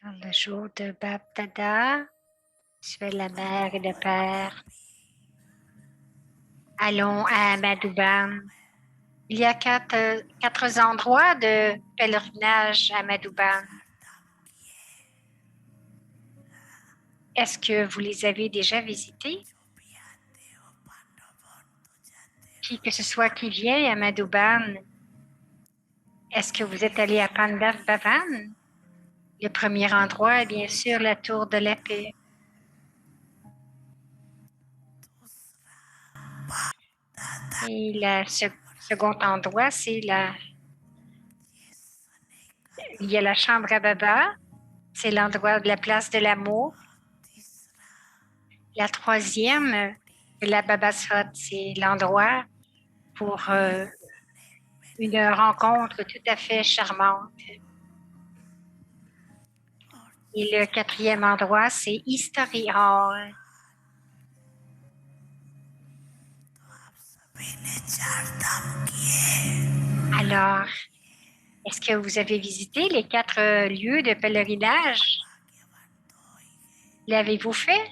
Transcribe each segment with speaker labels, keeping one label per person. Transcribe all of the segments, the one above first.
Speaker 1: Dans le jour de Baptada, tu es la mère et le père. Allons à Madouban. Il y a quatre endroits de pèlerinage à Madouban. Est-ce que vous les avez déjà visités? Puis que ce soit qui vient à Madouban, est-ce que vous êtes allé à Pandav Bhavan? Le premier endroit est bien sûr la tour de la paix. Et le second endroit, c'est il y a la chambre à Baba, c'est l'endroit de la place de l'amour. La troisième, la Baba's Hut, c'est l'endroit pour une rencontre tout à fait charmante. Et le quatrième endroit, c'est History Hall. Alors, est-ce que vous avez visité les 4 lieux de pèlerinage? L'avez-vous fait?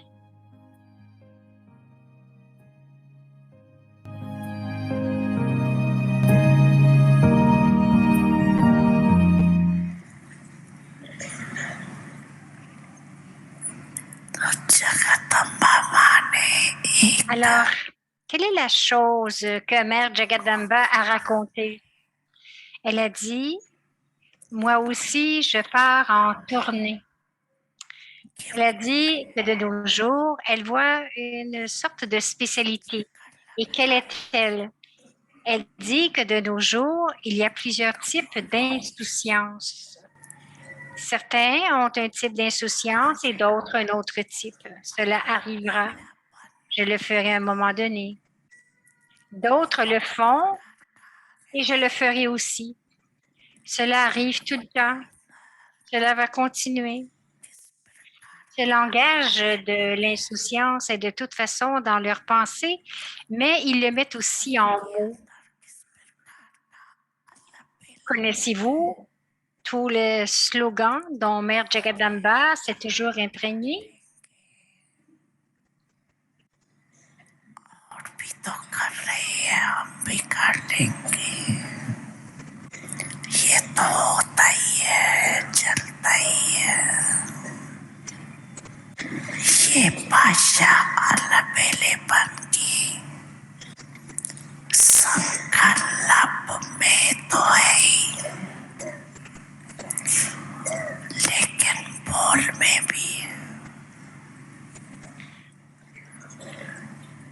Speaker 1: Alors, quelle est la chose que Mère Jagadamba a racontée? Elle a dit, moi aussi, je pars en tournée. Elle a dit que de nos jours, elle voit une sorte de spécialité. Et quelle est-elle? Elle dit que de nos jours, il y a plusieurs types d'insouciance. Certains ont un type d'insouciance et d'autres un autre type. Cela arrivera. Je le ferai à un moment donné. D'autres le font et je le ferai aussi. Cela arrive tout le temps. Cela va continuer. Ce langage de l'insouciance est de toute façon dans leur pensée, mais ils le mettent aussi en mots. Connaissez-vous tous les slogans dont Mère Jagadamba s'est toujours imprégnée?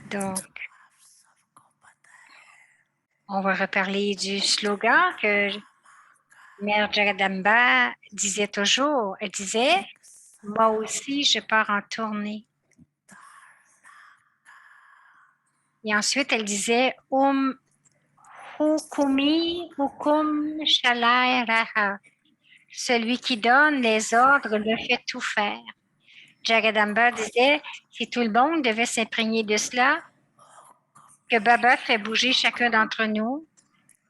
Speaker 1: Donc, on va reparler du slogan que Mère Jagadamba disait toujours. Elle disait, moi aussi, je pars en tournée. Et ensuite, elle disait, Hukumi Hukum Shalai Raha. Celui qui donne les ordres le fait tout faire. Jagadamba disait, si tout le monde devait s'imprégner de cela, que Baba fait bouger chacun d'entre nous,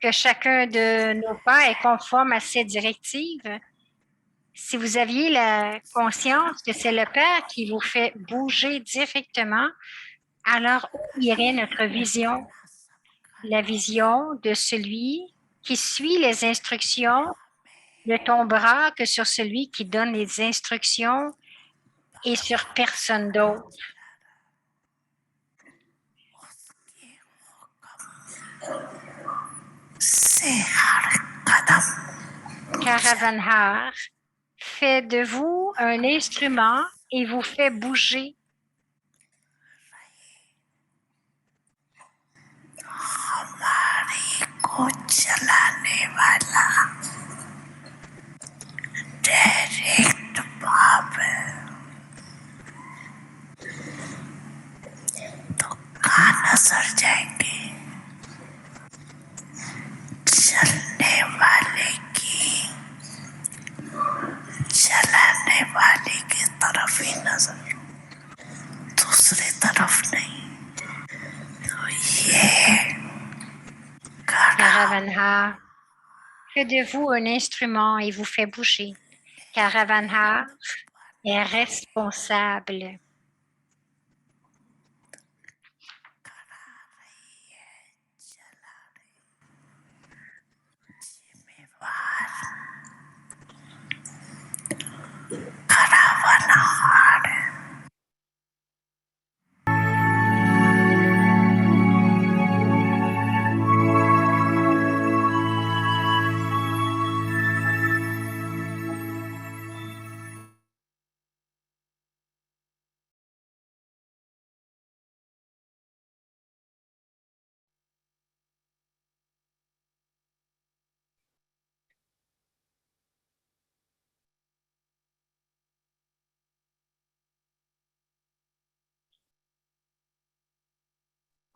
Speaker 1: que chacun de nos pas est conforme à ses directives. Si vous aviez la conscience que c'est le Père qui vous fait bouger directement, alors où irait notre vision? La vision de celui qui suit les instructions ne tombera que sur celui qui donne les instructions et sur personne d'autre. Caravanhar fait de vous un instrument et vous fait bouger. Caravanhar fait de vous un instrument et vous fait bouger. Karavanha est responsable.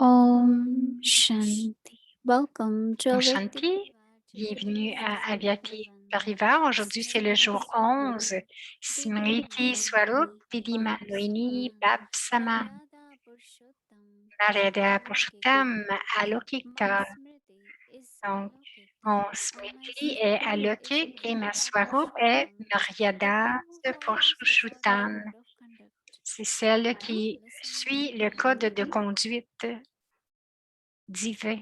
Speaker 2: Om Shanti. Welcome to
Speaker 1: Om
Speaker 2: Avyakti
Speaker 1: Shanti, bienvenue à Avyakti Parivar. Aujourd'hui, c'est le jour 11. Smriti Swarup, Didi Manoini, Bab Sama, Narada Purushottam, Alokika. Donc, mon Smriti est Alokik et ma Swarup est Maryada Purushottam. C'est celle qui suit le code de conduite divin.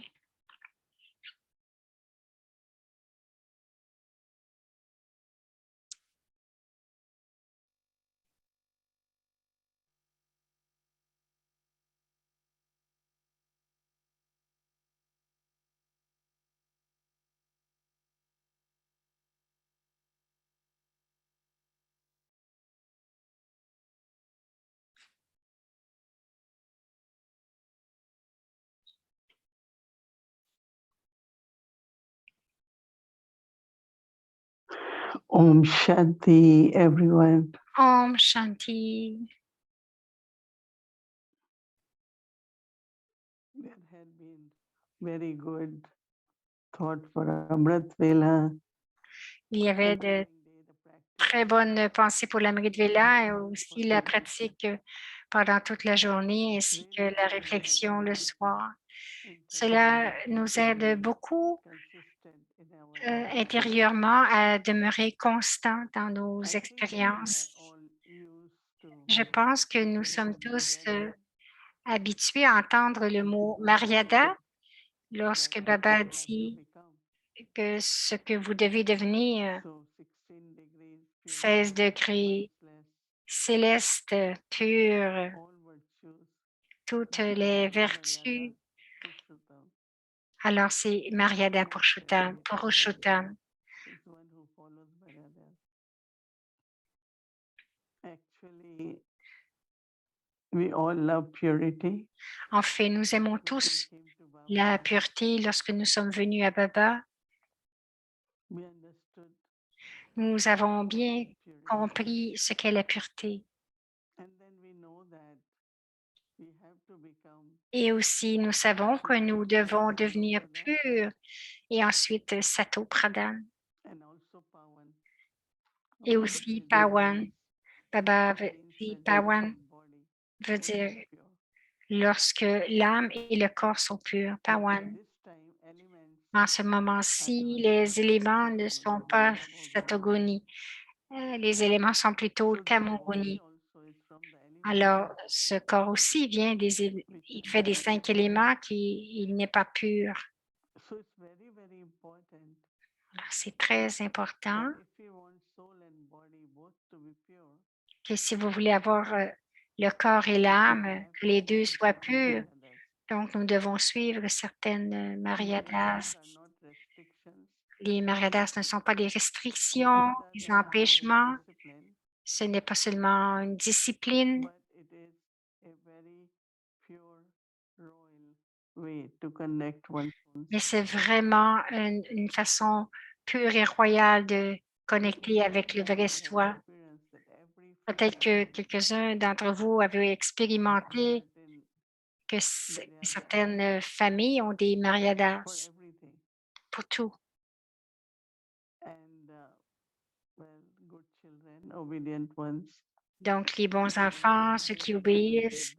Speaker 3: Om Shanti, everyone.
Speaker 1: Om Shanti.
Speaker 3: There had been very good thought for Amrit Vela.
Speaker 1: Il y avait de très bonnes pensées pour l'Amrit Vela et aussi la pratique pendant toute la journée ainsi que la réflexion le soir. Cela nous aide beaucoup intérieurement à demeurer constants dans nos expériences. Je pense que nous sommes tous habitués à entendre le mot Maryada lorsque Baba dit que ce que vous devez devenir 16 degrés céleste, pur, toutes les vertus. Alors, c'est Maryada Purushottam.
Speaker 3: Actually, we all love purity.
Speaker 1: En fait, nous aimons tous la pureté lorsque nous sommes venus à Baba.
Speaker 3: We understood
Speaker 1: Nous avons bien compris ce qu'est la pureté.
Speaker 3: and then we know that we have to become
Speaker 1: Et aussi, nous savons que nous devons devenir purs et ensuite Sato Pradhan
Speaker 3: and also Pawan.
Speaker 1: et aussi Pawan. Baba dit Pawan veut dire lorsque l'âme et le corps sont purs, Pawan. En ce moment-ci, les éléments ne sont pas Satoguni. Les éléments sont plutôt Tamoguni. Alors, ce corps aussi vient il fait des 5 éléments il n'est pas pur. Alors, c'est très important que si vous voulez avoir le corps et l'âme, que les deux soient purs, donc nous devons suivre certaines Maryadas. Les Maryadas ne sont pas des restrictions, des empêchements. Ce n'est pas seulement une discipline, mais c'est vraiment une façon pure et royale de connecter avec le vrai soi. Peut-être que quelques-uns d'entre vous avaient expérimenté que certaines familles ont des Maryadas pour tout. Donc, les bons enfants, ceux qui obéissent,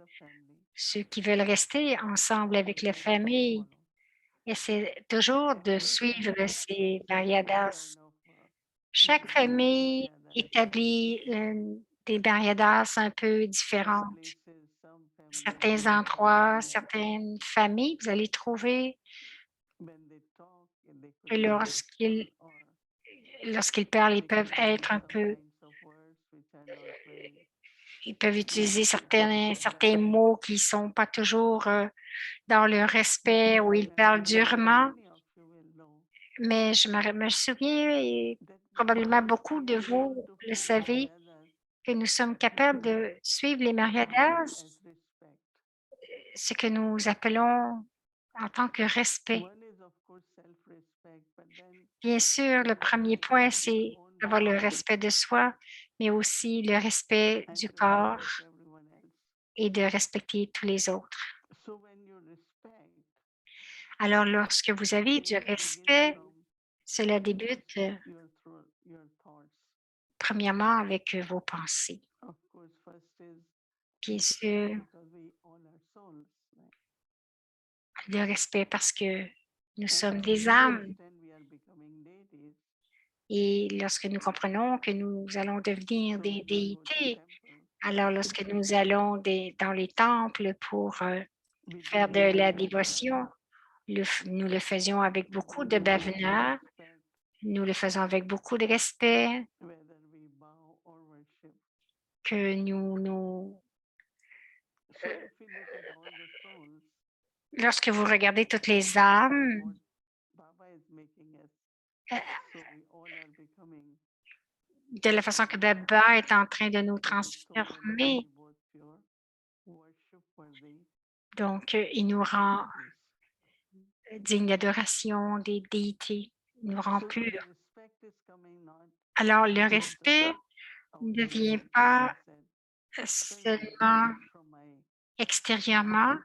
Speaker 1: ceux qui veulent rester ensemble avec la famille, essaient toujours de suivre ces Maryadas. Chaque famille établi des barrières un peu différentes. Certains endroits, certaines familles, vous allez trouver que lorsqu'ils parlent, ils peuvent être un peu, ils peuvent utiliser certains mots qui ne sont pas toujours dans le respect ou ils parlent durement. Mais je me souviens, et probablement beaucoup de vous le savez, que nous sommes capables de suivre les mariadas, ce que nous appelons en tant que respect. Bien sûr, le premier point, c'est d'avoir le respect de soi, mais aussi le respect du corps et de respecter tous les autres. Alors, lorsque vous avez du respect, cela débute premièrement avec vos pensées. Bien sûr, le respect parce que nous sommes des âmes et lorsque nous comprenons que nous allons devenir des déités, alors lorsque nous allons dans les temples pour faire de la dévotion, nous le faisions avec beaucoup de bhavana, nous le faisons avec beaucoup de respect, que lorsque vous regardez toutes les âmes, de la façon que Baba est en train de nous transformer, donc il nous rend dignes d'adoration des déités, il nous rend purs. Alors le respect ne vient pas seulement extérieurement,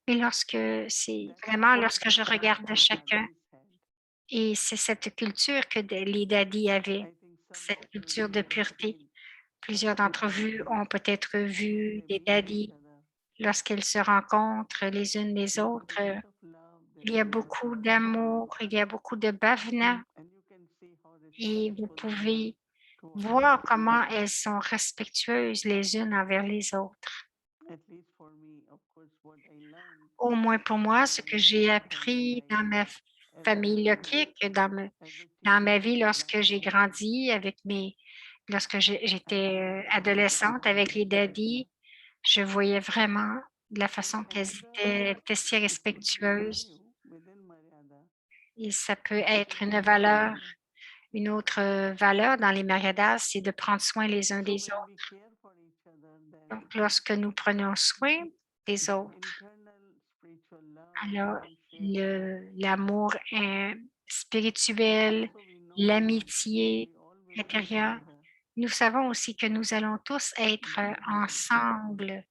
Speaker 1: mais lorsque je regarde chacun, et c'est cette culture que les daddies avaient, cette culture de pureté. Plusieurs d'entre vous ont peut-être vu des daddies lorsqu'elles se rencontrent les unes les autres. Il y a beaucoup d'amour, il y a beaucoup de bhavana et vous pouvez voir comment elles sont respectueuses les unes envers les autres. Au moins pour moi, ce que j'ai appris dans ma famille Lokik, dans ma vie lorsque j'ai grandi lorsque j'étais adolescente avec les daddies, je voyais vraiment de la façon qu'elles étaient si respectueuses. Et ça peut être une autre valeur dans les mariadas, c'est de prendre soin les uns des autres. Donc, lorsque nous prenons soin des autres, alors l'amour spirituel, l'amitié intérieure, nous savons aussi que nous allons tous être ensemble,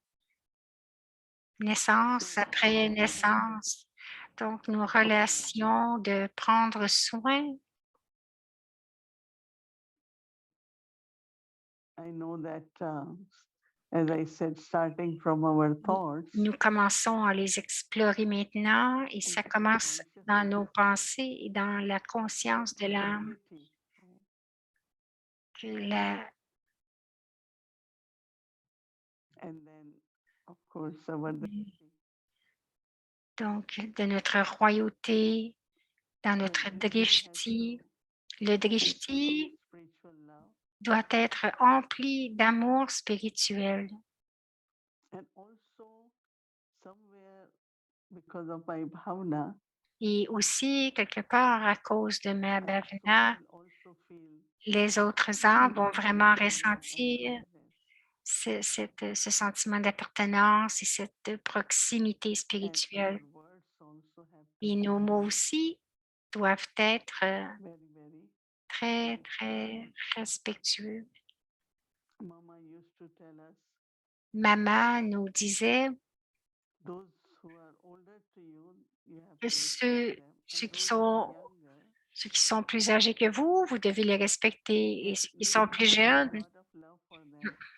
Speaker 1: naissance après naissance. Donc, nos relations de prendre soin. Nous commençons à les explorer maintenant et ça commence dans nos pensées et dans la conscience de l'âme. Donc, de notre royauté, dans notre drishti. Le drishti doit être empli d'amour spirituel. Et aussi, quelque part, à cause de ma bhavana, les autres âmes vont vraiment ressentir ce sentiment d'appartenance et cette proximité spirituelle. Et nos mots aussi doivent être très, très respectueux. Maman nous disait que ceux qui sont plus âgés que vous, vous devez les respecter. Et ceux qui sont plus jeunes,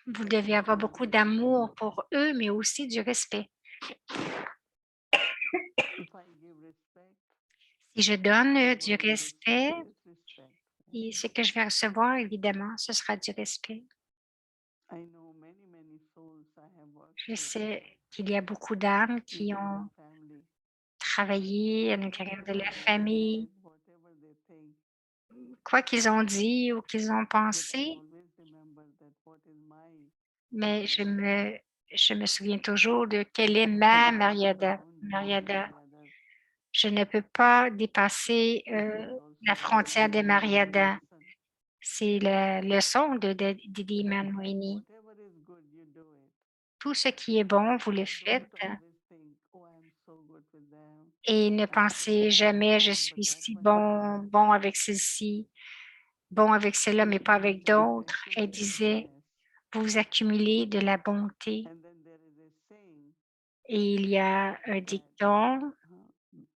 Speaker 1: vous devez avoir beaucoup d'amour pour eux, mais aussi du respect. Si je donne du respect, Et ce que je vais recevoir, évidemment, ce sera du respect.
Speaker 3: I know many souls I have worked
Speaker 1: Je
Speaker 3: with
Speaker 1: sais qu'il y a beaucoup d'âmes qui
Speaker 3: within
Speaker 1: ont
Speaker 3: the family.
Speaker 1: travaillé à l'intérieur de la famille,
Speaker 3: Whatever they think,
Speaker 1: quoi qu'ils ont dit ou qu'ils ont
Speaker 3: but I
Speaker 1: pensé,
Speaker 3: always remember that what is my
Speaker 1: mais
Speaker 3: Mariada,
Speaker 1: je me souviens toujours de quelle est ma Mariada. Mariada.
Speaker 3: Mariada.
Speaker 1: Je ne peux pas dépasser
Speaker 3: This is
Speaker 1: la
Speaker 3: also
Speaker 1: frontière des
Speaker 3: Didi
Speaker 1: Mariadas.
Speaker 3: lesson.
Speaker 1: C'est la leçon de Didi Manmoini.
Speaker 3: Whatever is good, you do it.
Speaker 1: Tout ce qui est bon, vous le
Speaker 3: Don't
Speaker 1: faites
Speaker 3: always think, oh, I'm so good with them.
Speaker 1: et ne
Speaker 3: I'm so
Speaker 1: pensez
Speaker 3: good with
Speaker 1: jamais, je
Speaker 3: them, but
Speaker 1: suis
Speaker 3: that
Speaker 1: si
Speaker 3: person
Speaker 1: bon,
Speaker 3: is
Speaker 1: bon
Speaker 3: not.
Speaker 1: avec celle-ci, bon avec celle-là, mais
Speaker 3: She
Speaker 1: pas
Speaker 3: says
Speaker 1: avec
Speaker 3: that
Speaker 1: d'autres. Elle
Speaker 3: accumulate
Speaker 1: disait,
Speaker 3: goodness.
Speaker 1: vous accumulez de la bonté.
Speaker 3: And then there is a saying
Speaker 1: Et il y a un
Speaker 3: that
Speaker 1: dicton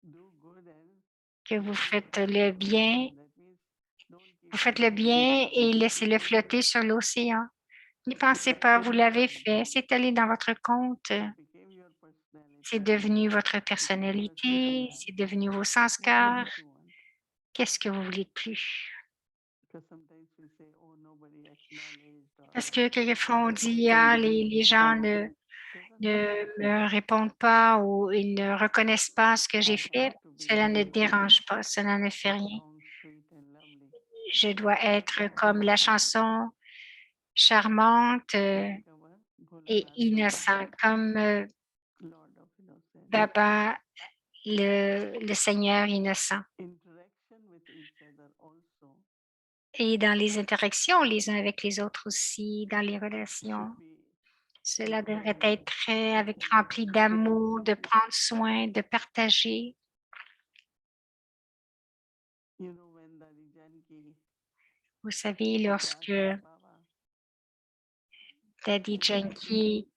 Speaker 3: do good and
Speaker 1: que vous
Speaker 3: let it
Speaker 1: faites
Speaker 3: float
Speaker 1: le
Speaker 3: on the
Speaker 1: bien,
Speaker 3: ocean. That means don't keep
Speaker 1: vous faites le
Speaker 3: thinking that
Speaker 1: bien
Speaker 3: I
Speaker 1: et
Speaker 3: did
Speaker 1: laissez-le
Speaker 3: good.
Speaker 1: flotter sur l'océan. N'y pensez
Speaker 3: It
Speaker 1: pas, vous
Speaker 3: became
Speaker 1: l'avez
Speaker 3: your
Speaker 1: fait, c'est allé dans votre compte,
Speaker 3: it became your
Speaker 1: c'est
Speaker 3: personality.
Speaker 1: devenu votre
Speaker 3: It became your
Speaker 1: personnalité,
Speaker 3: sanskar.
Speaker 1: c'est devenu vos
Speaker 3: What
Speaker 1: sanskars.
Speaker 3: else you want?
Speaker 1: Qu'est-ce que vous voulez de plus?
Speaker 3: Because sometimes we say, oh, nobody acknowledged or
Speaker 1: Parce que quelquefois on
Speaker 3: nobody
Speaker 1: dit, ah, les gens
Speaker 3: doesn't
Speaker 1: ne
Speaker 3: matter.
Speaker 1: me répondent pas ou ils ne reconnaissent pas ce que j'ai
Speaker 3: I
Speaker 1: fait.
Speaker 3: have to be
Speaker 1: Cela ne
Speaker 3: very
Speaker 1: dérange pas, cela ne fait rien.
Speaker 3: strong, sweet and lovely.
Speaker 1: Je dois être comme la chanson charmante
Speaker 3: Like our
Speaker 1: et
Speaker 3: Gulnara,
Speaker 1: innocent, comme
Speaker 3: Lord of Innocence.
Speaker 1: Baba, le Seigneur innocent.
Speaker 3: Interaction with each other also
Speaker 1: Et dans les interactions les uns avec les autres aussi, dans les relations,
Speaker 3: should be
Speaker 1: cela
Speaker 3: with
Speaker 1: devrait
Speaker 3: kindness,
Speaker 1: être très avec
Speaker 3: with
Speaker 1: rempli
Speaker 3: love.
Speaker 1: d'amour, de prendre soin, de partager.
Speaker 3: You know, when Dadi Janki
Speaker 1: Vous savez,
Speaker 3: was
Speaker 1: lorsque
Speaker 3: asking Baba,
Speaker 1: Daddy
Speaker 3: you know,
Speaker 1: Janki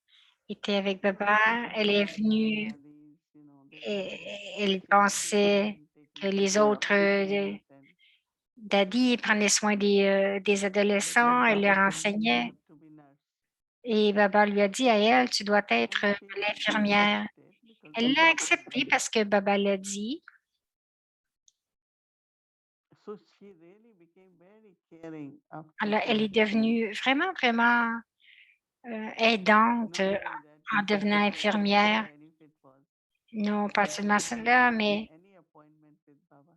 Speaker 1: était avec
Speaker 3: she was
Speaker 1: Baba, elle
Speaker 3: thinking
Speaker 1: est
Speaker 3: that other
Speaker 1: venue
Speaker 3: daddies, you know, they
Speaker 1: et
Speaker 3: were
Speaker 1: elle
Speaker 3: looking after us
Speaker 1: pensait
Speaker 3: and
Speaker 1: que
Speaker 3: taking
Speaker 1: les
Speaker 3: care of
Speaker 1: autres
Speaker 3: us and
Speaker 1: Daddy prenait soin des
Speaker 3: but then
Speaker 1: adolescents, elle
Speaker 3: Baba
Speaker 1: leur
Speaker 3: told her, you
Speaker 1: enseignait.
Speaker 3: have to be nurse.
Speaker 1: Et Baba lui a dit à elle, tu dois être
Speaker 3: And she
Speaker 1: l'infirmière.
Speaker 3: accepted because
Speaker 1: Elle
Speaker 3: Baba
Speaker 1: l'a
Speaker 3: told
Speaker 1: accepté
Speaker 3: her.
Speaker 1: parce que Baba l'a dit.
Speaker 3: So she really became very caring after
Speaker 1: Alors, elle est
Speaker 3: that.
Speaker 1: devenue vraiment aidante
Speaker 3: Not only that,
Speaker 1: en
Speaker 3: she
Speaker 1: devenant
Speaker 3: told us what the
Speaker 1: infirmière.
Speaker 3: benefit was.
Speaker 1: Non pas
Speaker 3: That
Speaker 1: seulement
Speaker 3: she could
Speaker 1: cela,
Speaker 3: go in
Speaker 1: mais
Speaker 3: any appointment with Baba.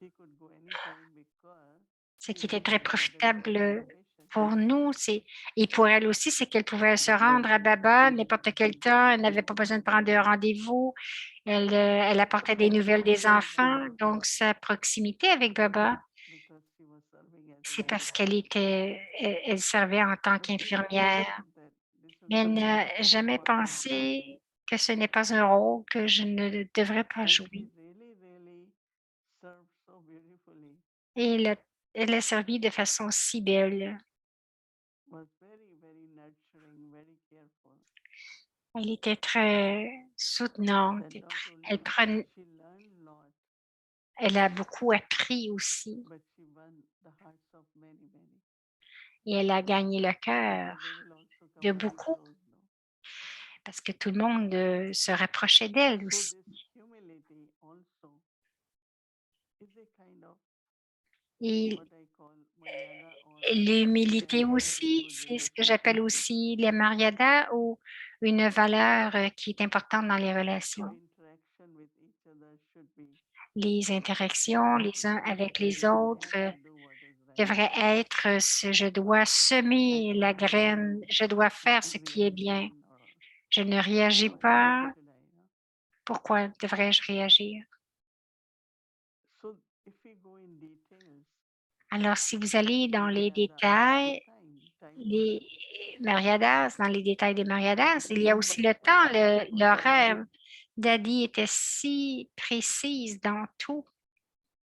Speaker 3: She could go anytime because
Speaker 1: ce
Speaker 3: she
Speaker 1: qui était
Speaker 3: knew
Speaker 1: très
Speaker 3: Baba had a different
Speaker 1: profitable
Speaker 3: location.
Speaker 1: pour nous, et pour elle aussi, c'est qu'elle pouvait se rendre à Baba n'importe quel temps. Elle n'avait pas besoin de prendre de rendez-vous. Elle apportait des nouvelles des enfants. Donc, sa proximité avec Baba,
Speaker 3: Because she was serving as a
Speaker 1: c'est parce
Speaker 3: nurse.
Speaker 1: elle servait en tant
Speaker 3: But she never thought
Speaker 1: qu'infirmière.
Speaker 3: that this was
Speaker 1: Mais elle
Speaker 3: not
Speaker 1: n'a jamais
Speaker 3: what I have to do.
Speaker 1: pensé que ce n'est pas un rôle que je ne devrais pas
Speaker 3: And she
Speaker 1: jouer.
Speaker 3: really served so beautifully.
Speaker 1: Et elle a servi de façon si belle.
Speaker 3: Was very nurturing, very careful.
Speaker 1: Elle était très soutenante.
Speaker 3: That not
Speaker 1: Elle,
Speaker 3: only
Speaker 1: prenait,
Speaker 3: she learned lot,
Speaker 1: elle a beaucoup appris aussi.
Speaker 3: but she won the hearts of many.
Speaker 1: Et elle a gagné le cœur
Speaker 3: Because they will also
Speaker 1: de
Speaker 3: come very
Speaker 1: beaucoup
Speaker 3: close, no?
Speaker 1: parce que tout le monde se rapprochait d'elle
Speaker 3: So
Speaker 1: aussi.
Speaker 3: this humility also is a kind of
Speaker 1: Et
Speaker 3: what I call Maryada or
Speaker 1: l'humilité
Speaker 3: very
Speaker 1: aussi,
Speaker 3: good
Speaker 1: c'est ce que j'appelle
Speaker 3: relationship.
Speaker 1: aussi les mariadas ou une valeur qui est importante dans les
Speaker 3: So
Speaker 1: relations.
Speaker 3: interaction with each other should be
Speaker 1: Les interactions les uns avec les autres
Speaker 3: I have to do what is right.
Speaker 1: devraient être je dois semer la graine, je dois faire ce qui est bien.
Speaker 3: Reaction or
Speaker 1: Je ne réagis
Speaker 3: why
Speaker 1: pas,
Speaker 3: should I, no?
Speaker 1: pourquoi devrais-je réagir?
Speaker 3: So if we go in details,
Speaker 1: Alors, si vous allez dans les
Speaker 3: Maryada
Speaker 1: détails,
Speaker 3: also time
Speaker 1: les
Speaker 3: also.
Speaker 1: mariadas, dans les détails des mariadas, il y a aussi le temps, l'horaire. Daddy était si précise dans tout.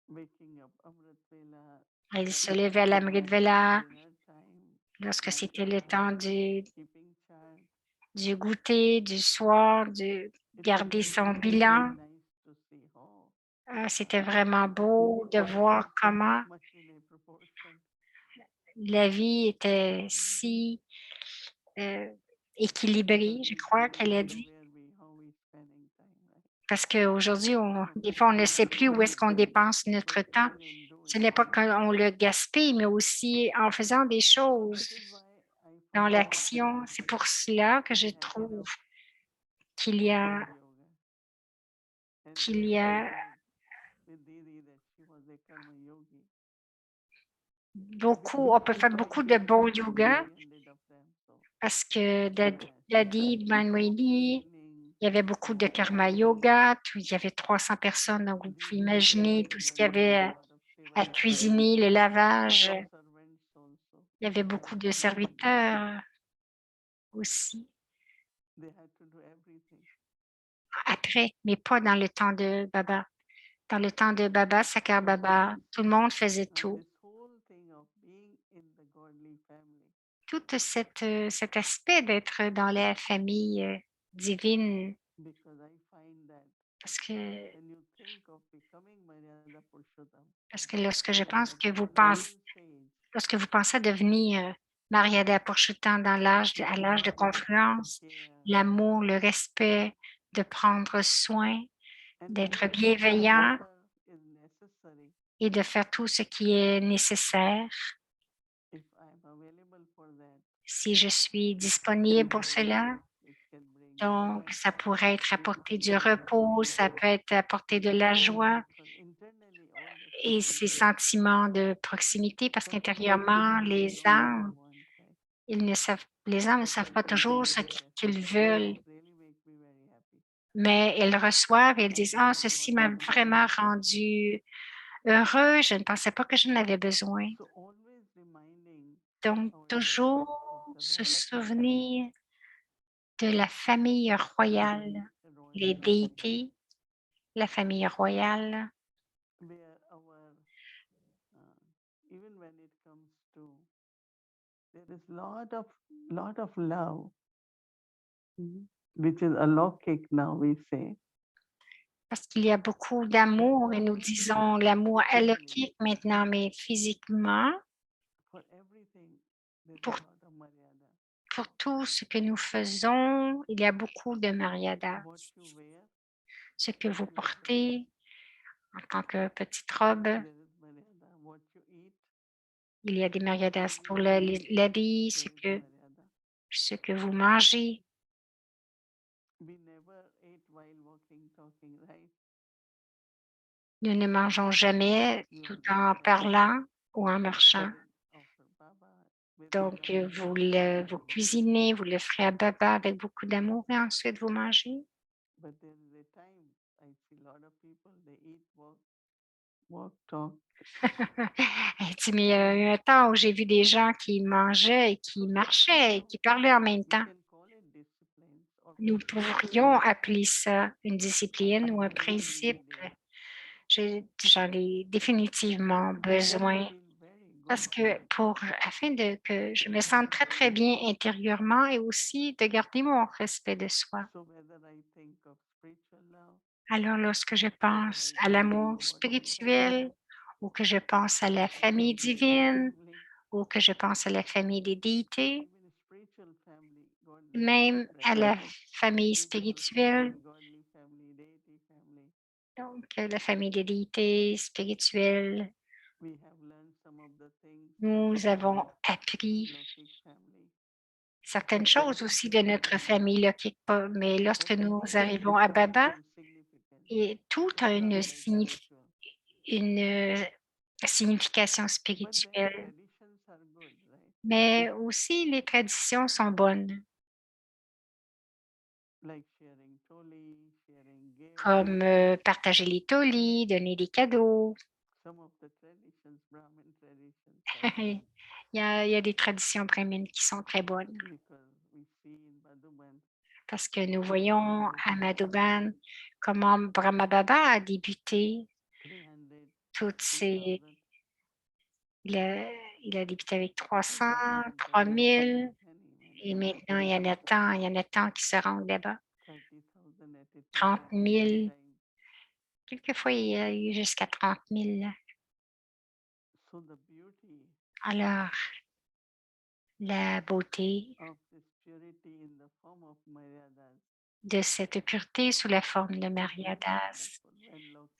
Speaker 3: Waking up Amrit Vela,
Speaker 1: Elle se levait à l'Amrit Vela
Speaker 3: dinner time,
Speaker 1: lorsque
Speaker 3: night
Speaker 1: c'était le
Speaker 3: time,
Speaker 1: temps
Speaker 3: keeping chart.
Speaker 1: du goûter, du soir, de
Speaker 3: It was
Speaker 1: garder son
Speaker 3: really
Speaker 1: bilan.
Speaker 3: nice to see how
Speaker 1: Ah, c'était vraiment beau de voir comment
Speaker 3: much in a proportion.
Speaker 1: la vie était si euh, équilibrée,
Speaker 3: Because
Speaker 1: je
Speaker 3: these
Speaker 1: crois
Speaker 3: days
Speaker 1: qu'elle a
Speaker 3: where
Speaker 1: dit.
Speaker 3: how we spending time, right?
Speaker 1: Parce qu'aujourd'hui,
Speaker 3: But
Speaker 1: des fois, on ne sait plus où est-ce qu'on
Speaker 3: we
Speaker 1: dépense notre temps.
Speaker 3: put in
Speaker 1: Ce n'est pas qu'on le gaspille, mais aussi en faisant des choses dans l'action. C'est pour cela que je trouve qu'il y a qu'il y a on peut faire beaucoup de bon yoga parce que Dadi Banwini, il y avait beaucoup de karma yoga, il y avait 300 personnes, donc vous pouvez imaginer tout ce qu'il y avait à cuisiner, le lavage. Il y avait beaucoup de serviteurs aussi après, mais pas dans le temps de Baba. Dans le temps de Baba, Sakar Baba, tout le monde faisait tout. Tout cet aspect d'être dans la famille divine, parce que lorsque je pense que lorsque vous pensez à devenir Mariada Purushottam à l'âge de confluence, l'amour, le respect, de prendre soin, d'être bienveillant et de faire tout ce qui est nécessaire. Si je suis disponible pour cela, donc ça pourrait être apporter du repos, ça peut être apporter de la joie et ces sentiments de proximité parce qu'intérieurement, les âmes ne savent pas toujours ce qu'ils veulent, mais elles reçoivent et elles disent: «Ah, ceci m'a vraiment rendu heureux, je ne pensais pas que j'en avais besoin». Donc, toujours se souvenir de la famille royale, les déités, la famille royale.
Speaker 3: There is lot of love, which is alokik now we say.
Speaker 1: Parce qu'il y a beaucoup d'amour et nous disons l'amour alokik maintenant, mais physiquement, pour, pour tout ce que nous faisons, il y a beaucoup de Mariadas. Ce que vous portez en tant que petite robe, il y a des Mariadas pour l'habit, ce que vous mangez. Nous ne mangeons jamais tout en parlant ou en marchant. Donc, vous cuisinez, vous le ferez à Baba avec beaucoup d'amour et ensuite vous mangez. Elle dit, mais il y a eu un temps où j'ai vu des gens qui mangeaient et qui marchaient et qui parlaient en même temps. Nous pourrions appeler ça une discipline ou un principe. J'en ai définitivement besoin parce que afin que je me sente très, très bien intérieurement et aussi de garder mon respect de soi. Alors, lorsque je pense à l'amour spirituel ou que je pense à la famille divine ou que je pense à la famille des déités, même à la famille spirituelle, donc la famille des déités spirituelles, nous avons appris certaines choses aussi de notre famille, là, mais lorsque nous arrivons à Baba, et tout a une signification spirituelle, mais aussi les traditions sont bonnes, comme partager les tolis, donner des cadeaux. Il y a des traditions brahmines qui sont très bonnes parce que nous voyons à Madhuban comment Brahma Baba a débuté toutes ces. Il a débuté avec 300, 3000 et maintenant il y en a tant qui se rendent là-bas. 30 000. Quelquefois, il y a eu jusqu'à 30 000. Alors, la beauté de cette pureté sous la forme de Mariadas,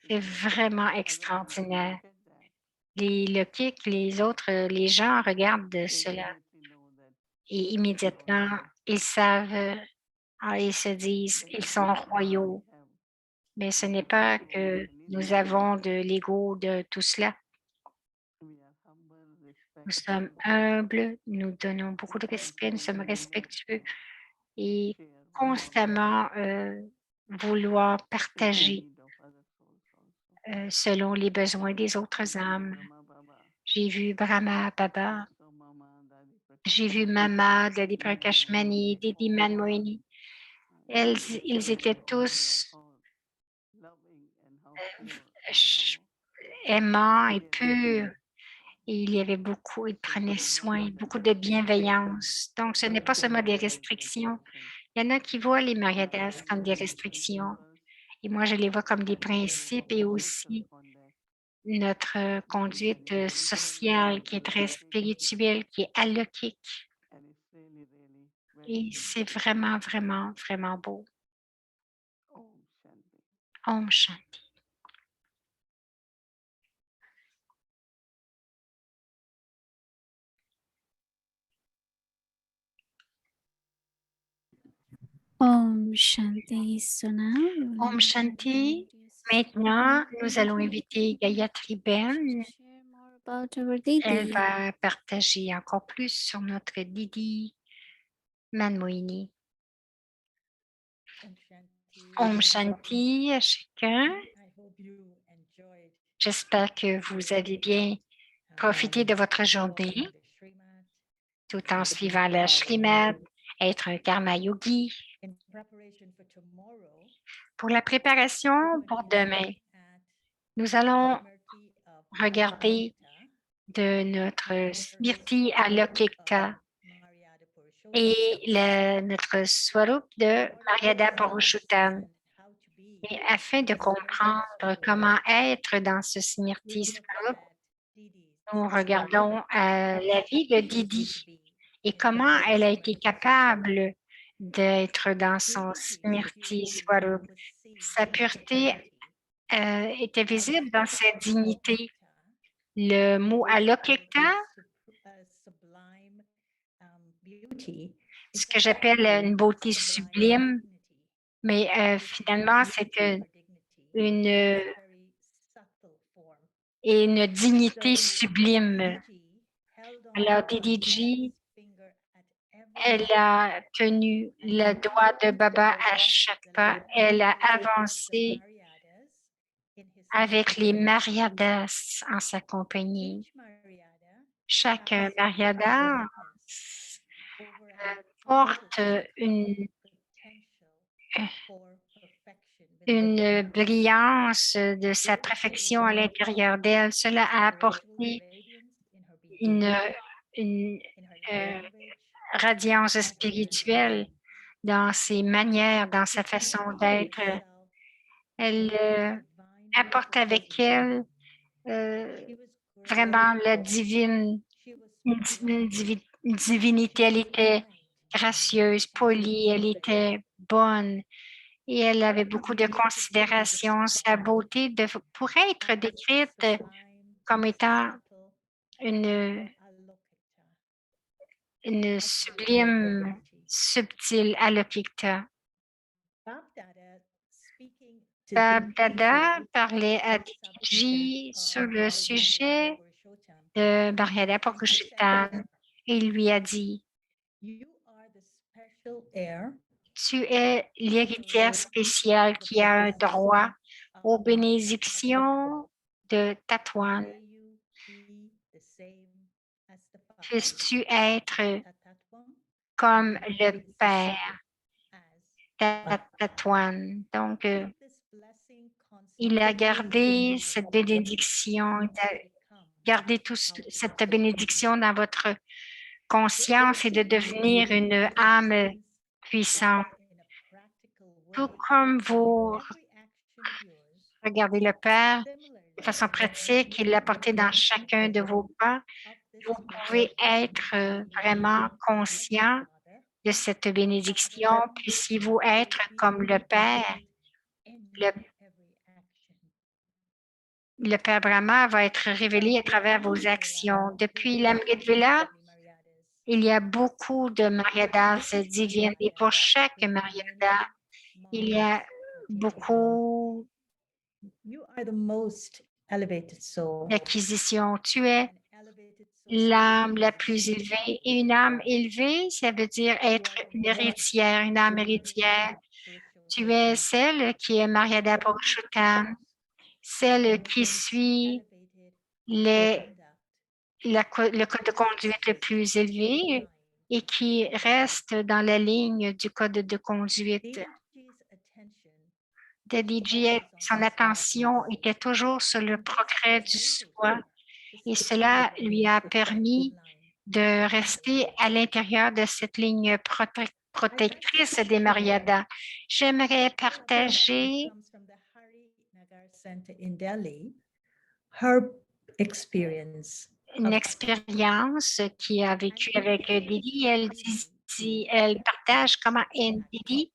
Speaker 1: c'est vraiment extraordinaire. le kick, les autres, les gens regardent cela
Speaker 3: immediately know that
Speaker 1: et immédiatement, ils savent, ils se disent, ils sont royaux.
Speaker 3: we have
Speaker 1: Mais ce n'est pas que nous avons de l'ego de tout cela.
Speaker 3: we are humble,
Speaker 1: Nous
Speaker 3: respectful,
Speaker 1: sommes humbles, nous donnons beaucoup de respect, nous sommes respectueux et
Speaker 3: share
Speaker 1: constamment vouloir
Speaker 3: the
Speaker 1: partager
Speaker 3: need of other souls also.
Speaker 1: selon les besoins des autres âmes.
Speaker 3: Brahma Baba,
Speaker 1: J'ai vu Brahma Baba,
Speaker 3: so Mama, Dadi
Speaker 1: j'ai vu
Speaker 3: Prakash,
Speaker 1: Mama, Dadi Prakashmani, Didi Manmohini. Ils étaient
Speaker 3: they
Speaker 1: tous
Speaker 3: are all loving and how pure and
Speaker 1: ch-
Speaker 3: how
Speaker 1: aimants et
Speaker 3: they
Speaker 1: purs. Et il y avait beaucoup, ils prenaient soin, beaucoup de bienveillance. Donc, ce n'est pas seulement des restrictions. Il y en a qui voient les mariadas comme des restrictions. Et moi, je les vois comme des principes et aussi notre conduite sociale qui est très spirituelle, qui est alokhique.
Speaker 3: and it's really, really
Speaker 1: Et
Speaker 3: very
Speaker 1: c'est vraiment, vraiment, vraiment beau.
Speaker 3: Om Shanti.
Speaker 1: Om Shanti.
Speaker 2: Om Shanti. So now we will
Speaker 1: Om
Speaker 2: invite
Speaker 1: Shanti.
Speaker 2: Gayatri Assist
Speaker 1: Maintenant, nous allons inviter Gayatri Ben.
Speaker 2: to share more about our
Speaker 1: Elle
Speaker 2: Didi.
Speaker 1: va partager encore plus sur notre Didi Manmohini. Om Shanti à chacun. J'espère que vous avez bien profité de votre journée tout en suivant la Shrimad, être un karma yogi. Pour la préparation pour demain, nous allons regarder de notre Smriti Alokika et notre Swarup de Mariada Purushottam. Et afin de comprendre comment être dans ce Smriti Swarup, nous regardons la vie de Didi et comment elle a été capable d'être dans son Smriti Swarup. Sa pureté était visible dans sa dignité. Le mot Alokika, ce que j'appelle une beauté sublime, mais finalement, c'est une dignité sublime. Alors, Didi, elle a tenu le doigt de Baba à chaque pas. Elle a avancé avec les Mariadas en sa compagnie. Chaque Mariada porte une brillance de sa perfection à l'intérieur d'elle. Cela a apporté une radiance spirituelle dans ses manières, dans sa façon d'être. Elle apporte avec elle vraiment la une divinité. Elle était gracieuse, polie, elle était bonne et elle avait beaucoup de considération. Sa beauté pourrait être décrite comme étant une sublime, subtile Alokita. Bab Dada parlait à Didi sur le sujet de Mariada Purushottam et il lui a dit, tu es l'héritière spéciale qui a un droit aux bénédictions de Tatwan. Puisses-tu être comme le Père Tatwan? Donc, il a gardé cette bénédiction, gardez tous cette bénédiction dans votre conscience et de devenir une âme puissante. Tout comme vous regardez le Père de façon pratique et l'apporter dans chacun de vos pas, vous pouvez être vraiment conscient de cette bénédiction. Puissiez-vous être comme le Père, le Père Brahma va être révélé à travers vos actions. Depuis l'Amritvela, il y a beaucoup de Maryadas divines et pour chaque Maryada, il y a beaucoup d'acquisitions. Tu es l'âme la plus élevée. Et une âme élevée, ça veut dire être une héritière, une âme héritière. Tu es celle qui est Maryada Purushottam, celle qui suit le code de conduite le plus élevé et qui reste dans la ligne du code de conduite. Dadiji, son attention était toujours sur le progrès du soi et cela lui a permis de rester à l'intérieur de cette ligne protectrice des Maryadas. J'aimerais partager une expérience qui a vécu avec Didi. Elle partage comment Didi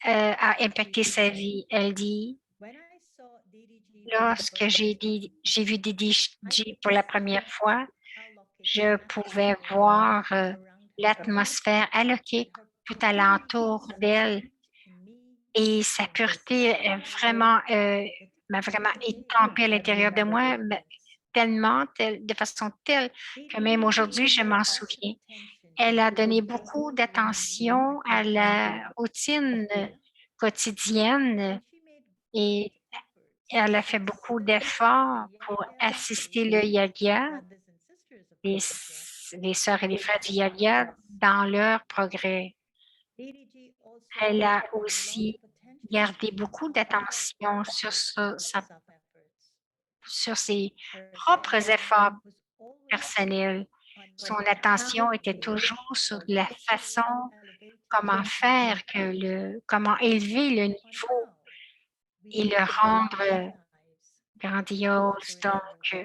Speaker 1: a impacté sa vie. Elle dit, lorsque j'ai vu Didi pour la première fois, je pouvais voir l'atmosphère alloquée tout alentour d'elle et sa pureté m'a vraiment étampée à l'intérieur de moi, de façon telle que même aujourd'hui, je m'en souviens. Elle a donné beaucoup d'attention à la routine quotidienne et elle a fait beaucoup d'efforts pour assister le yoga, les sœurs et les frères du yoga dans leur progrès. Elle a aussi gardé beaucoup d'attention sur ses propres efforts personnels. Son attention était toujours sur la façon comment comment élever le niveau et le rendre grandiose. Donc,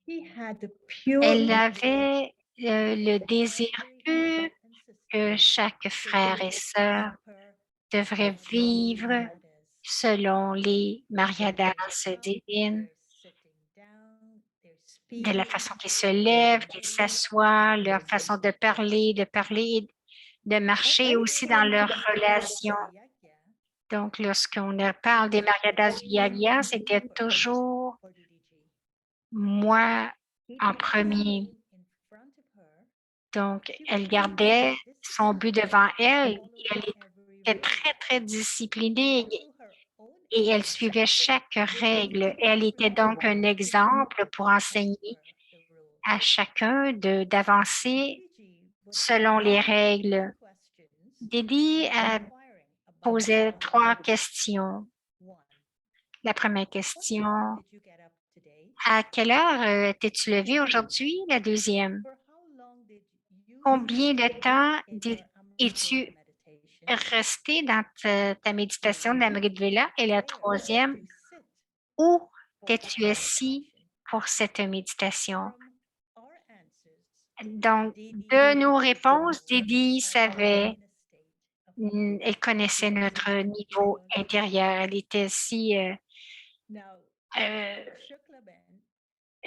Speaker 1: elle avait le désir pur que chaque frère et sœur devrait vivre selon les Maryadas divines, de la façon qu'ils se lèvent, qu'ils s'assoient, leur façon de parler et de marcher aussi dans leurs relations. Donc, lorsqu'on parle des Maryadas du Yagya, c'était toujours moi en premier. Donc, elle gardait son but devant elle et elle était très, très disciplinée et elle suivait chaque règle. Elle était donc un exemple pour enseigner à chacun d'avancer selon les règles. Didi posait 3 questions. La première question, à quelle heure t'es-tu levé aujourd'hui? La deuxième, combien de temps es-tu resté dans ta méditation d'Amritvela? Et la troisième, où t'es-tu assis pour cette méditation? Donc, de nos réponses, Didi savait, elle connaissait notre niveau intérieur. Elle était si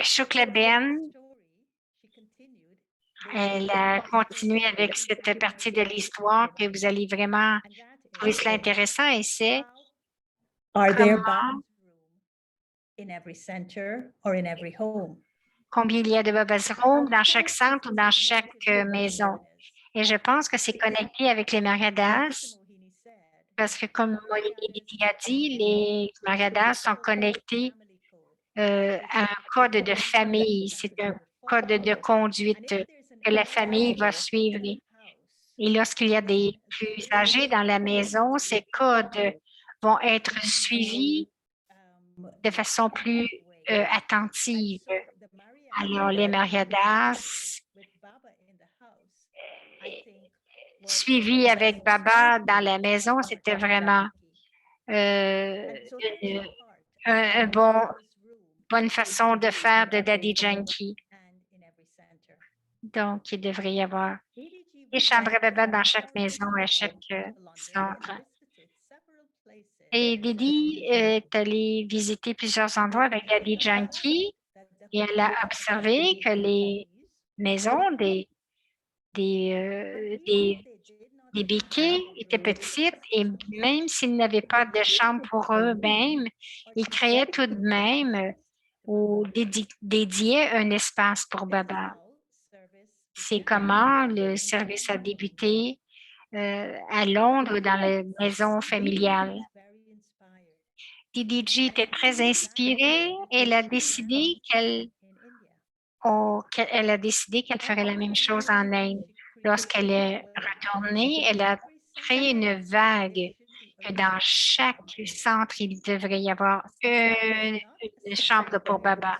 Speaker 1: Shuklaben, elle a continué avec cette partie de l'histoire que vous allez vraiment trouver cela intéressant et c'est combien il y a de Baba's Room dans chaque centre ou dans chaque maison. Et je pense que c'est connecté avec les Maryadas parce que comme Moïse a dit, les Maryadas sont connectés à un code de famille. C'est un code de conduite que la famille va suivre. Et lorsqu'il y a des plus âgés dans la maison, ces codes vont être suivis de façon plus attentive. Alors, les Maryadas, suivis avec Baba dans la maison, c'était vraiment une bonne façon de faire de Daddy Janki. Donc, il devrait y avoir des chambres Baba dans chaque maison, à chaque centre. Et Didi est allée visiter plusieurs endroits avec Daddy Junkie et elle a observé que les maisons des béquets étaient petites et même s'ils n'avaient pas de chambre pour eux-mêmes, ils créaient tout de même ou dédiaient un espace pour Baba. C'est comment le service a débuté à Londres dans la maison familiale. DDG était très inspirée et elle a décidé qu'elle ferait la même chose en Inde. Lorsqu'elle est retournée, elle a créé une vague que dans chaque centre, il devrait y avoir une chambre pour Baba.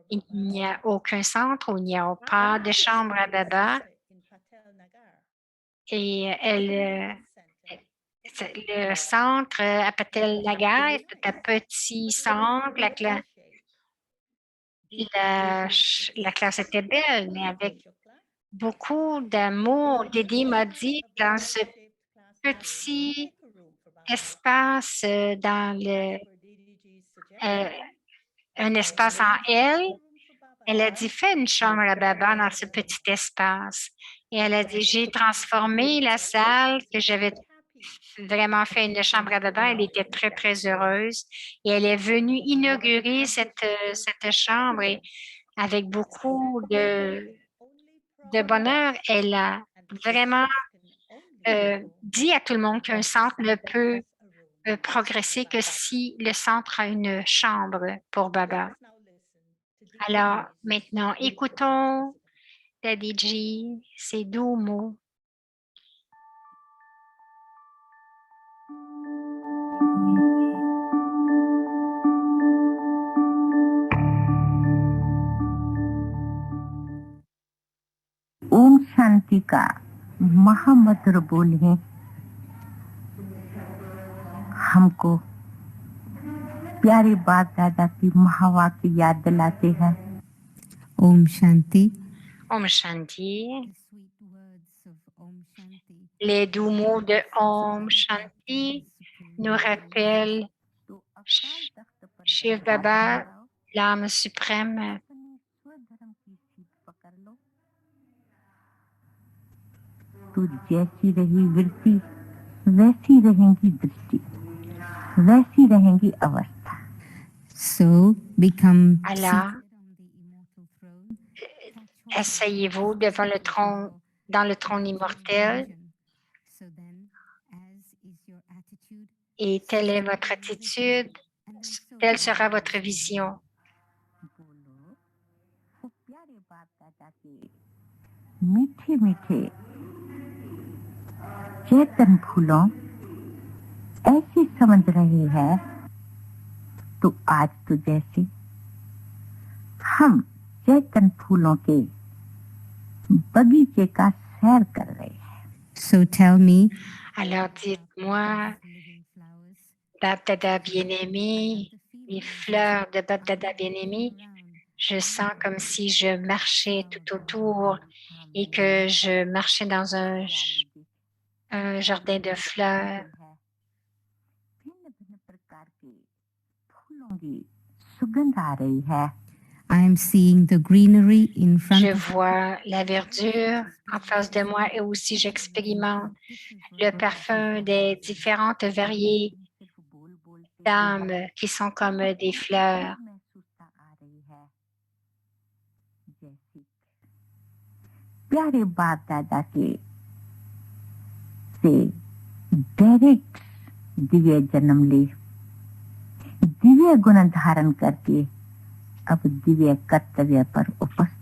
Speaker 1: Il n'y a aucun centre où il n'y a pas de chambre à Baba. Et le centre à Patel Nagar est un petit centre. La classe était belle, mais avec beaucoup d'amour. Didi m'a dit dans ce petit espace, euh, un espace en L, elle a dit, fais une chambre à Baba dans ce petit espace. Et elle a dit, j'ai transformé la salle que j'avais vraiment fait une chambre à Baba. Elle était très, très heureuse. Et elle est venue inaugurer cette chambre et avec beaucoup de bonheur. Elle a vraiment dit à tout le monde qu'un centre ne peut progresser que si le centre a une chambre pour Baba. Alors, maintenant, écoutons Daddy G, ses doux mots.
Speaker 4: Om शांति का महामंत्र बोले हमको प्यारे बाप दादा की महावाक्य याद दिलाते हैं। ओम Shanti.
Speaker 1: Om Shanti. Les doux mots de Om Shanti nous rappellent Shiv Baba, l'âme suprême.
Speaker 4: तो जैसी रही वृत्ति वैसी रहेंगी दृष्टि वैसी रहेंगी अवस्था। So become.
Speaker 1: Alors, asseyez-vous devant dans le trône immortel et telle est votre attitude, telle sera votre vision.
Speaker 4: मीठे मीठे चेतन फूलों ऐसे समझ रहे हैं तो आज तो जैसे हम चेतन फूलों के बगीचे का सैर कर रहे हैं। So tell me.
Speaker 1: Alors dites-moi, Bap Dada bien-aimé, les fleurs de Bap Dada bien-aimé, je sens comme si je marchais tout autour et que je marchais dans un jardin de fleurs.
Speaker 4: I am seeing the greenery in front.
Speaker 1: Je vois la verdure en face de moi et aussi j'expérimente le parfum des différentes variées d'âmes qui sont comme des fleurs.
Speaker 4: प्यारे बाप दादा के से डायरेक्ट दिव्य जन्म ले दिव्य गुण धारण करके अब दिव्य कर्तव्य पर उपस्थित।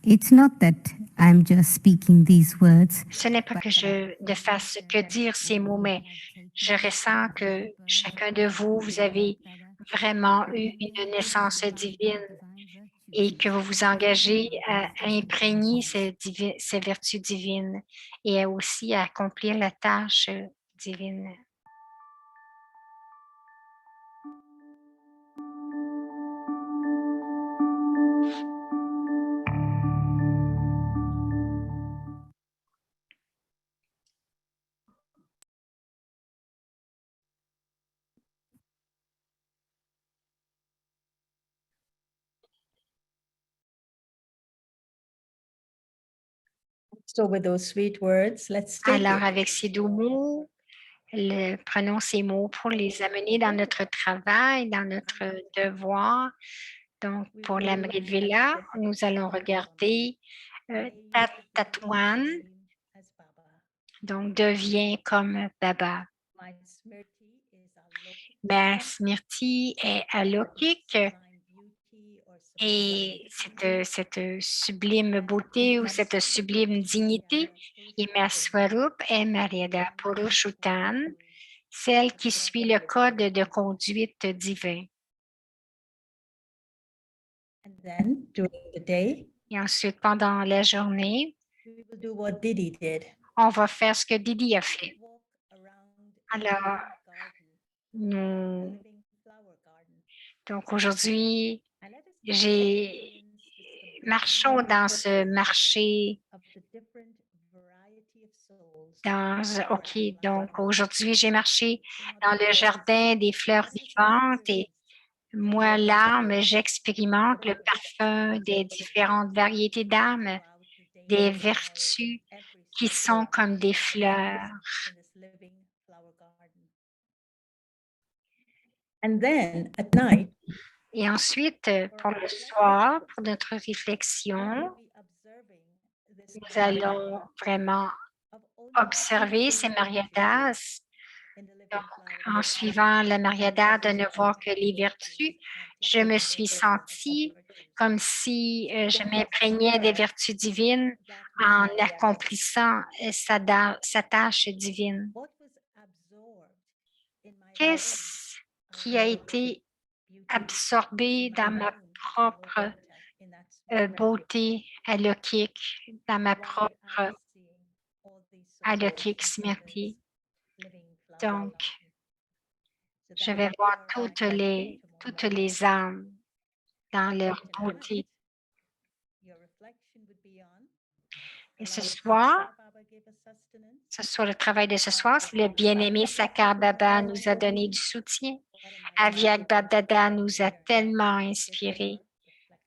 Speaker 4: It's not that I'm just speaking these words.
Speaker 1: Ce n'est pas que je ne fasse que dire ces mots, mais je ressens que chacun de vous, vous avez vraiment eu une naissance divine et que vous vous engagez à imprégner ces vertus divines et aussi à accomplir la tâche divine.
Speaker 5: So with those sweet words, let's take
Speaker 1: Alors,
Speaker 5: it.
Speaker 1: avec ces doux mots, prenons ces mots pour les amener dans notre travail, dans notre devoir. Donc, pour l'Amrit Villa, nous allons regarder Tatouane, donc devient comme Baba.
Speaker 5: My Smriti is Alokik,
Speaker 1: Ma Smriti est alokique
Speaker 5: divine beauty or
Speaker 1: et
Speaker 5: sublime
Speaker 1: cette sublime beauté ou cette sublime dignité. Et ma Swarup est Mariada Purushottam, celle qui suit le code de conduite divin.
Speaker 5: And then during the day,
Speaker 1: Et ensuite, pendant la journée,
Speaker 5: we will do what Didi did.
Speaker 1: on va faire ce que Didi a fait.
Speaker 5: Walk around a
Speaker 1: Alors,
Speaker 5: living garden, a
Speaker 1: nous,
Speaker 5: living flower garden.
Speaker 1: donc aujourd'hui,
Speaker 5: And let us
Speaker 1: j'ai
Speaker 5: experience
Speaker 1: marchons dans ce marché.
Speaker 5: of the different variety of souls
Speaker 1: OK, donc aujourd'hui, j'ai marché dans le jardin des fleurs vivantes et moi, l'âme, j'expérimente le parfum des différentes variétés d'âmes, des vertus qui sont comme des fleurs.
Speaker 5: And then at night,
Speaker 1: Et ensuite, pour le soir, pour notre réflexion, nous allons vraiment observer ces mariadas. Donc, en suivant la mariada, de ne voir que les vertus, je me suis sentie comme si je m'imprégnais des vertus divines en accomplissant sa tâche divine. Qu'est-ce qui a été absorbé dans ma propre beauté alokik, dans ma propre alokik Smriti? Donc, je vais voir toutes les âmes dans leur beauté. Et ce soir, le travail de ce soir, c'est le bien-aimé Sakar Baba nous a donné du soutien. Aviak Babdada nous a tellement inspirés.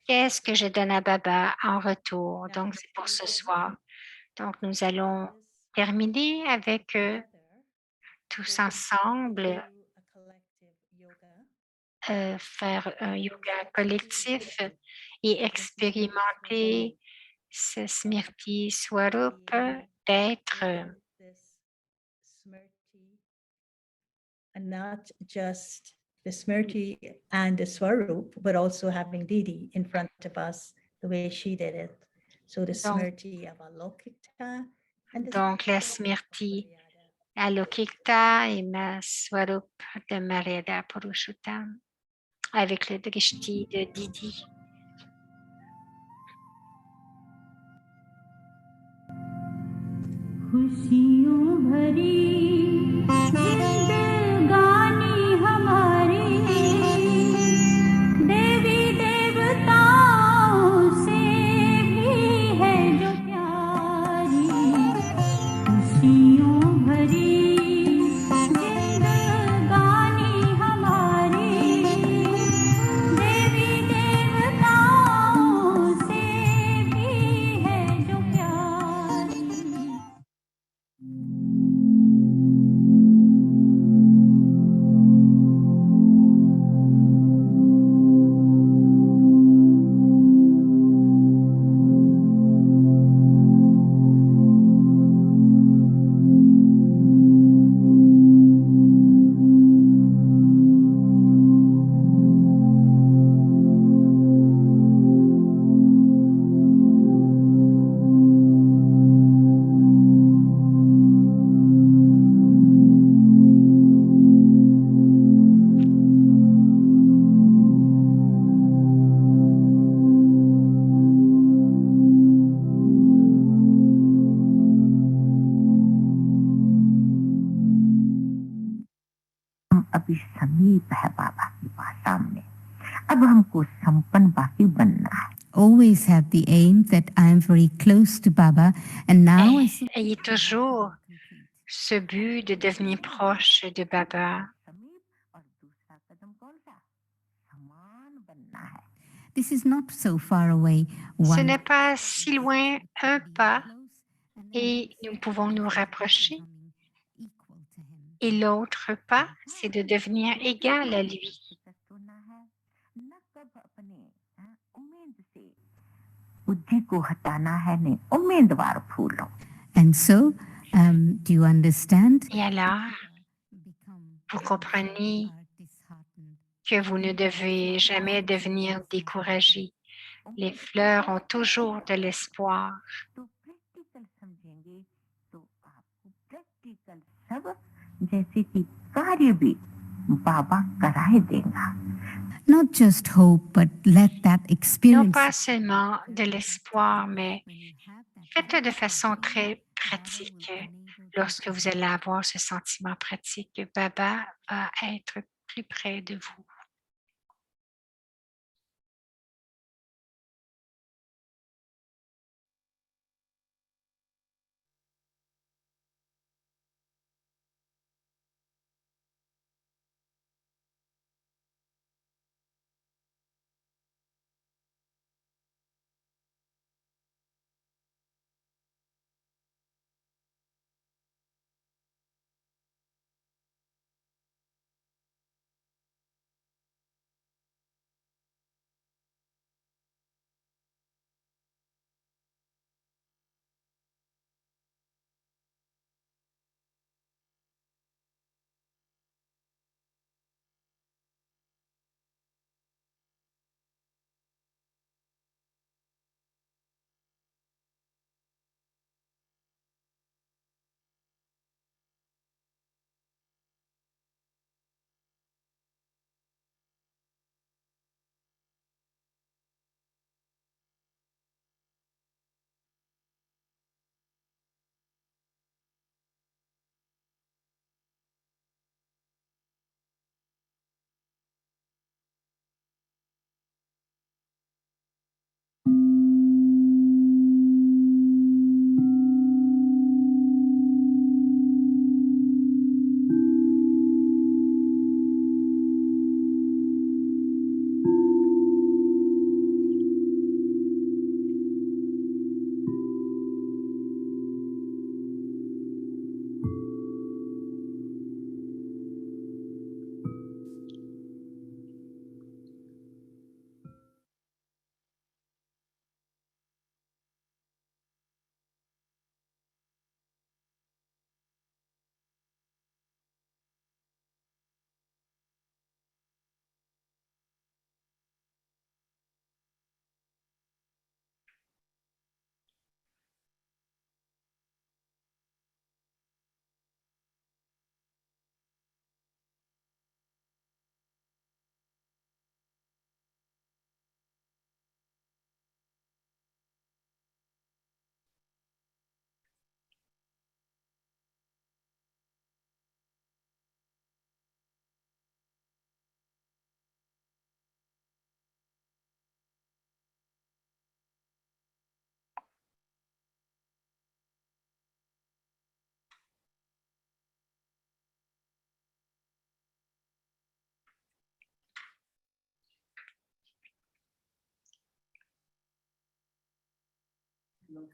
Speaker 1: Qu'est-ce que je donne à Baba en retour? Donc, c'est pour ce soir. Donc, nous allons terminer avec tous ensemble faire un yoga collectif et expérimenter ce Smriti Swarup d'être
Speaker 5: and not just the Smriti and the Swarup, but also having Didi in front of us the way she did it. So the Smriti of Alokita and the
Speaker 1: donc la Smriti Alokikta et ma Swarup de Mariada Purushottam avec le Drishti de Didi.
Speaker 6: खुशियों भरी जिंदगानी हमारी देवी देवताओं से भी है जो प्यारी खुशियों भरी जिंदगानी हमारी देवी देवताओं से भी है जो प्यारी
Speaker 4: हम अभी समीप है बाबा की पास सामने। अब हमको संपन्न बाकी बनना है।
Speaker 6: Always have the aim that I am very close to Baba, and now I see
Speaker 1: Ayez toujours ce but de devenir proche de Baba.
Speaker 4: समीप और दूसरा कदम कौन सा? समान बनना है।
Speaker 6: this is not so far away.
Speaker 1: Ce
Speaker 6: One
Speaker 1: n'est pas si loin un pas et nous pouvons nous rapprocher. Et l'autre pas, c'est de devenir égal à lui.
Speaker 4: बुद्धि को हटाना है नहीं उम्मीदवार फूलो
Speaker 6: And so, do you understand?
Speaker 1: Et alors, vous comprenez que vous ne devez jamais devenir découragé. Les fleurs ont toujours de l'espoir.
Speaker 4: तो प्रैक्टिकल समझेंगे तो आपको प्रैक्टिकल सब जैसे कि कार्य भी बाबा कराए देगा
Speaker 6: Not just hope, but let that
Speaker 1: Non
Speaker 6: experience.
Speaker 1: pas seulement de l'espoir, mais faites-le de façon très pratique. Lorsque vous allez avoir ce sentiment pratique, Baba va être plus près de vous.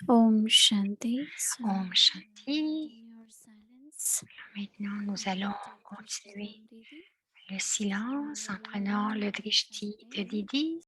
Speaker 2: Om Shanti. So
Speaker 1: Om Shanti.
Speaker 2: in your silence,
Speaker 1: Maintenant, nous allons continuer le silence en prenant le drishti de Didi.